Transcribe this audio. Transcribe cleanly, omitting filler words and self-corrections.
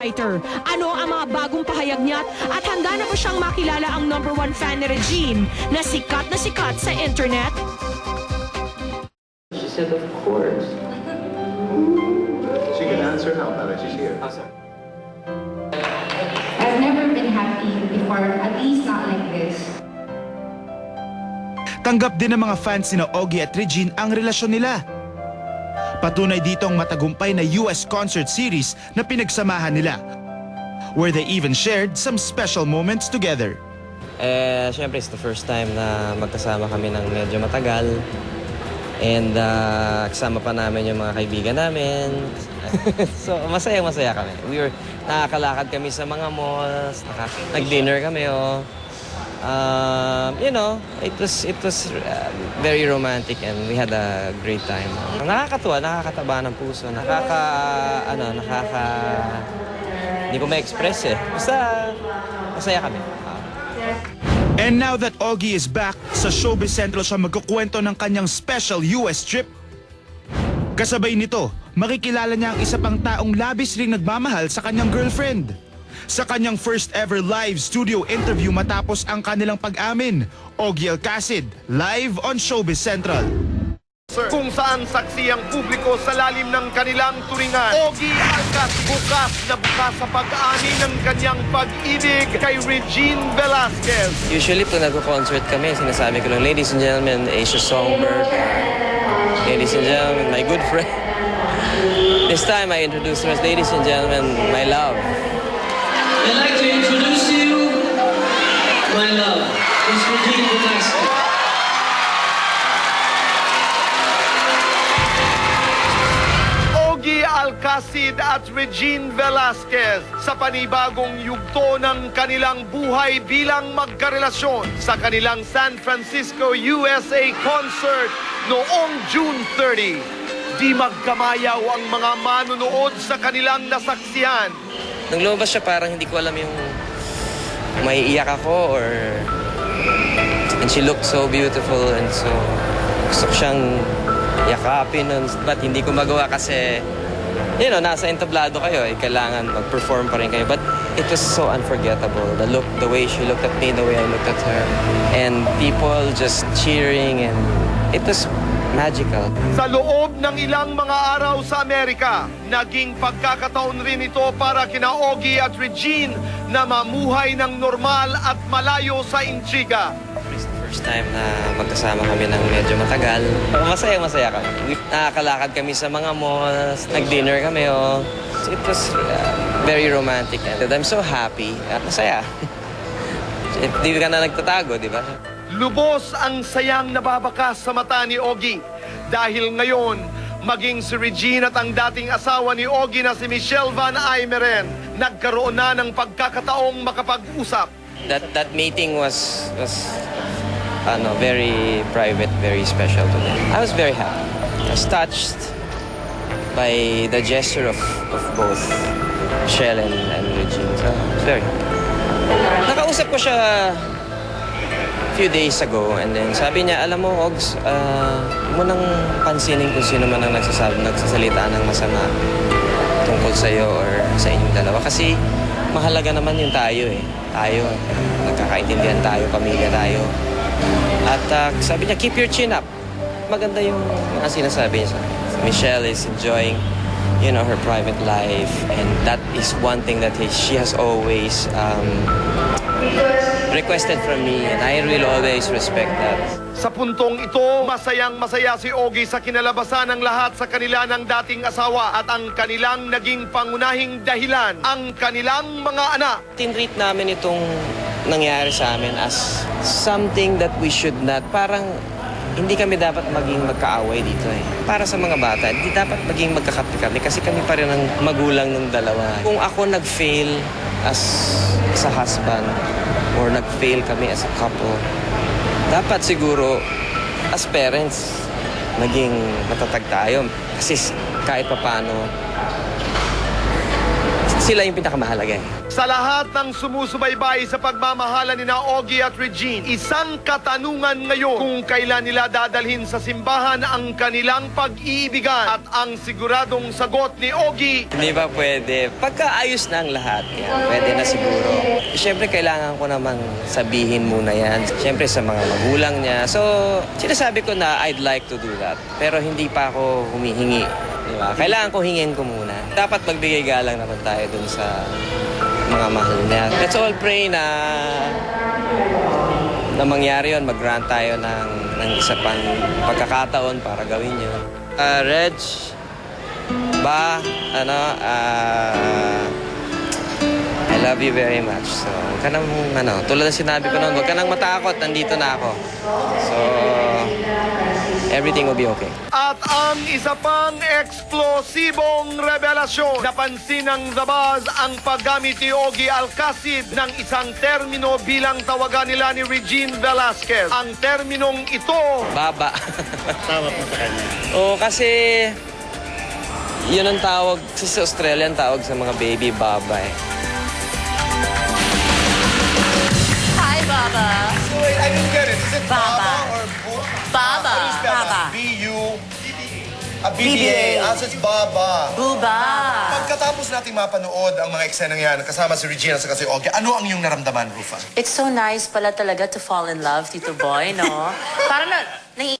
Ano ang mga bagong pahayag niya at handa na ba siyang makilala ang #1 fan ni Regine na sikat sa internet? She said, of course. She can answer now, para she's here. I've never been happy before, at least not like this. Tanggap din ng mga fans ni Ogie at Regine ang relasyon nila. Patunay dito ang matagumpay na US concert series na pinagsamahan nila, where they even shared some special moments together. Siyempre, it's the first time na magkasama kami ng medyo matagal. And kasama pa namin yung mga kaibigan namin. So, masaya-masaya kami. Nakakalakad kami sa mga malls, nag-dinner kami, it was very romantic and we had a great time. Nakakatuwa, nakakataba ng puso, hindi ko ma-express eh. Basta, masaya kami. And now that Ogie is back, sa Showbiz Central siya magkukwento ng kanyang special US trip. Kasabay nito, makikilala niya ang isa pang taong labis ring nagmamahal sa kanyang girlfriend. Sa kanyang first ever live studio interview matapos ang kanilang pag-amin, Ogie Alcacid, live on Showbiz Central. Kung saan saksi ang publiko sa lalim ng kanilang turingan. Ogie Alcacid bukas na bukas sa pag-amin ng kanyang pag-ibig kay Regine Velasquez. Usually, pag nag-concert kami, sinasabi ko lang, ladies and gentlemen, Asia Songbird. Ladies and gentlemen, my good friend. This time, I introduce her as, ladies and gentlemen, my love. I'd like to introduce you, my love, Miss Regine Velasquez. Ogie Alcacid at Regine Velasquez sa panibagong yugto ng kanilang buhay bilang magkarelasyon sa kanilang San Francisco, USA concert noong June 30. Di magkamayaw ang mga manunood sa kanilang nasaksihan. Nung lumabas siya, parang hindi ko alam yung maiiyak ako and she looked so beautiful and so gusto ko siyang yakapin nun, but hindi ko magawa kasi nasa entablado kayo, kailangan mag-perform pa rin kayo, but it was so unforgettable, the way she looked at me, the way I looked at her, and people just cheering, and it was magical. Sa loob ng ilang mga araw sa Amerika, naging pagkakataon rin ito para kina Ogie at Regine na mamuhay ng normal at malayo sa intriga. It's the first time na magkasama kami ng medyo matagal. Masaya-masaya kami. Nakakalakad kami sa mga malls, nag-dinner kami. It was very romantic and I'm so happy at masaya. Hindi ka na nagtatago, di ba? Lubos ang sayang nababakas sa mata ni Ogie dahil ngayon maging si Regine at ang dating asawa ni Ogie na si Michelle Van Aimeren nagkaroon na ng pagkakataong makapag-usap. That meeting was very private, very special to me. I was very happy. I was touched by the gesture of both Michelle and Regine. So, I was very happy. Nakausap ko siya few days ago and then sabi niya, alam mo, Ogs, mo nang pansinin kung sino man ang nagsasalita ng masama tungkol sa'yo or sa inyong dalawa. Kasi mahalaga naman yung tayo eh. Tayo, nagkakaintindihan tayo, pamilya tayo. At sabi niya, keep your chin up. Maganda yung mga sinasabi niya sa akin. Michelle is enjoying, her private life and that is one thing that she has always requested from me and I will always respect that. Sa puntong ito, masayang-masaya si Ogie sa kinalabasan ng lahat sa kanila ng dating asawa at ang kanilang naging pangunahing dahilan, ang kanilang mga anak. Tinreat namin itong nangyari sa amin as something that we should not, parang hindi kami dapat maging magkaaway dito eh. Para sa mga bata, hindi dapat maging magkakapi-kami kasi kami pa rin ang magulang ng dalawa. Kung ako nag-fail as a husband or nag-fail kami as a couple, dapat siguro as parents maging matatag tayo. Kasi kahit papaano, Sila yung pinakamahalaga eh. Sa lahat ng sumusubaybay sa pagmamahala ni na Ogie at Regine, isang katanungan ngayon kung kailan nila dadalhin sa simbahan ang kanilang pag-iibigan. At ang siguradong sagot ni Ogie, Hindi ba pwede? Pagkaayos na ang lahat, yan, pwede na siguro. Siyempre, kailangan ko namang sabihin muna yan. Siyempre, sa mga magulang niya. So, sinasabi ko na I'd like to do that. Pero hindi pa ako humihingi. Di ba? Kailangan ko hingin ko muna. Dapat magbigay galang naman tayo dun sa mga mahal niya. Let's all pray na mangyari yun. Mag-grant tayo ng isa pang pagkakataon para gawin yun. Reg, I love you very much. So, huwag ka nang, tulad ng sinabi ko noon, huwag ka nang matakot, nandito na ako. So, everything will be okay. at ang isa pang eksplosibong revelasyon. Napansin ng The Buzz ang paggamit ni Ogie Alcacid ng isang termino bilang tawagan nila ni Regine Velasquez. Ang terminong ito, Baba. Tama po sa kanya. Oo, kasi yun ang tawag, sa Australian tawag sa mga baby, baba eh. Hi, Baba. so wait, I didn't get it. Is it Baba. or Baba. Baba. BBA. So it's Baba. Buba. Pagkatapos nating mapanood ang mga eksenang yan, kasama si Regina at si Ogie, ano ang iyong naramdaman, Rufa? It's so nice pala talaga to fall in love, Tito Boy, no? Parang na,